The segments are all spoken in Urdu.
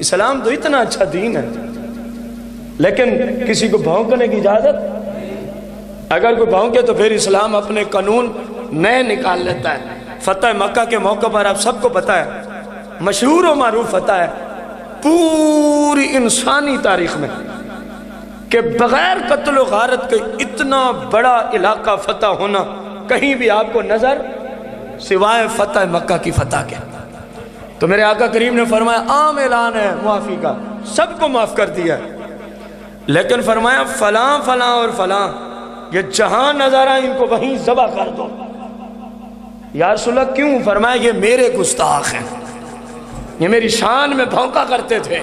اسلام تو اتنا اچھا دین ہے، لیکن کسی کو بھونکنے کی اجازت؟ اگر کوئی بھونکے تو پھر اسلام اپنے قانون نئے نکال لیتا ہے۔ فتح مکہ کے موقع پر آپ سب کو پتہ ہے، مشہور و معروف فتح ہے پوری انسانی تاریخ میں، کہ بغیر قتل و غارت کے اتنا بڑا علاقہ فتح ہونا کہیں بھی آپ کو نظر سوائے فتح مکہ کی فتح کے۔ تو میرے آقا کریم نے فرمایا عام اعلان ہے معافی کا، سب کو معاف کر دیا، لیکن فرمایا فلاں فلاں اور فلاں یہ جہاں نظر آئے ان کو وہیں ذبح کر دو۔ یا رسول اللہ کیوں؟ فرمایا یہ میرے گستاخ ہیں، یہ میری شان میں بھونکا کرتے تھے۔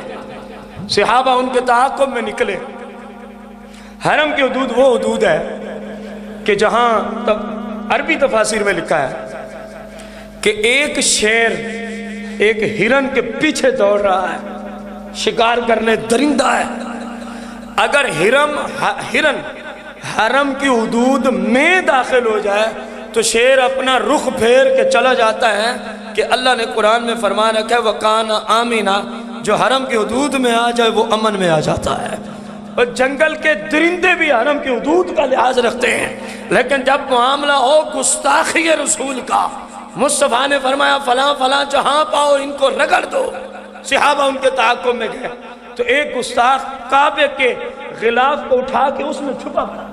صحابہ ان کے تعاقب میں نکلے۔ حرم کی حدود وہ حدود ہے کہ جہاں عربی تفاسیر میں لکھا ہے کہ ایک شیر ایک ہرن کے پیچھے دوڑ رہا ہے، شکار کرنے درندہ ہے۔ اگر ہرن حرم کی حدود میں داخل ہو جائے تو شیر اپنا رخ پھیر کے چلا جاتا ہے، کہ اللہ نے قرآن میں فرمان رکھا ہے وَقَانَ آمِنَا، جو حرم کی حدود میں آ جائے وہ امن میں آ جاتا ہے۔ اور جنگل کے درندے بھی حرم کی حدود کا لحاظ رکھتے ہیں، لیکن جب معاملہ ہو گستاخی رسول کا، مصطفیٰ نے فرمایا فلاں فلاں جہاں پاؤ ان کو رگڑ دو۔ صحابہ ان کے تعاقب میں گئے تو ایک گستاخ کعبے کے غلاف کو اٹھا کے اس میں چھپا پڑا،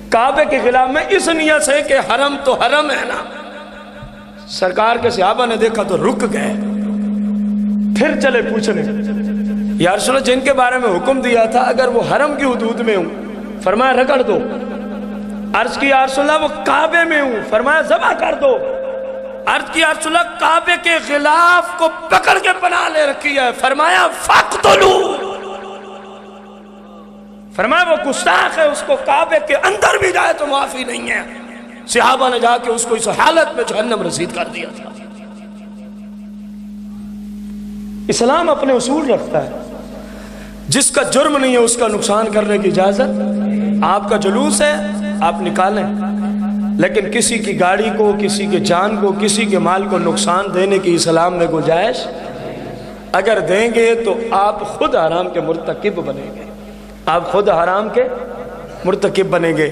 کعبے کے غلاف میں، اس نیت سے کہ حرم تو حرم ہے نا۔ سرکار کے صحابہ نے دیکھا تو رک گئے، پھر چلے پوچھنے یا رسول اللہ جن کے بارے میں حکم دیا تھا اگر وہ حرم کی حدود میں ہوں، فرمایا رگڑ دو۔ عرض کی یا رسول اللہ وہ کعبے میں ہوں، فرمایا ذبح کر دو۔ عرض کی یا رسول اللہ کعبے کے غلاف کو پکڑ کے پناہ لے رکھی ہے، فرمایا فَاقْتُلُوا۔ فرمایا وہ گستاخ ہے، اس کو کعبے کے اندر بھی جائے تو معافی نہیں ہے۔ صحابہ نے جا کے اس کو اس حالت میں جہنم رسید کر دیا تھا۔ اسلام اپنے اصول رکھتا ہے، جس کا جرم نہیں ہے اس کا نقصان کرنے کی اجازت۔ آپ کا جلوس ہے آپ نکالیں، لیکن کسی کی گاڑی کو، کسی کے جان کو، کسی کے مال کو نقصان دینے کی اسلام میں گنجائش اگر دیں گے تو آپ خود حرام کے مرتکب بنیں گے، آپ خود حرام کے مرتکب بنیں گے۔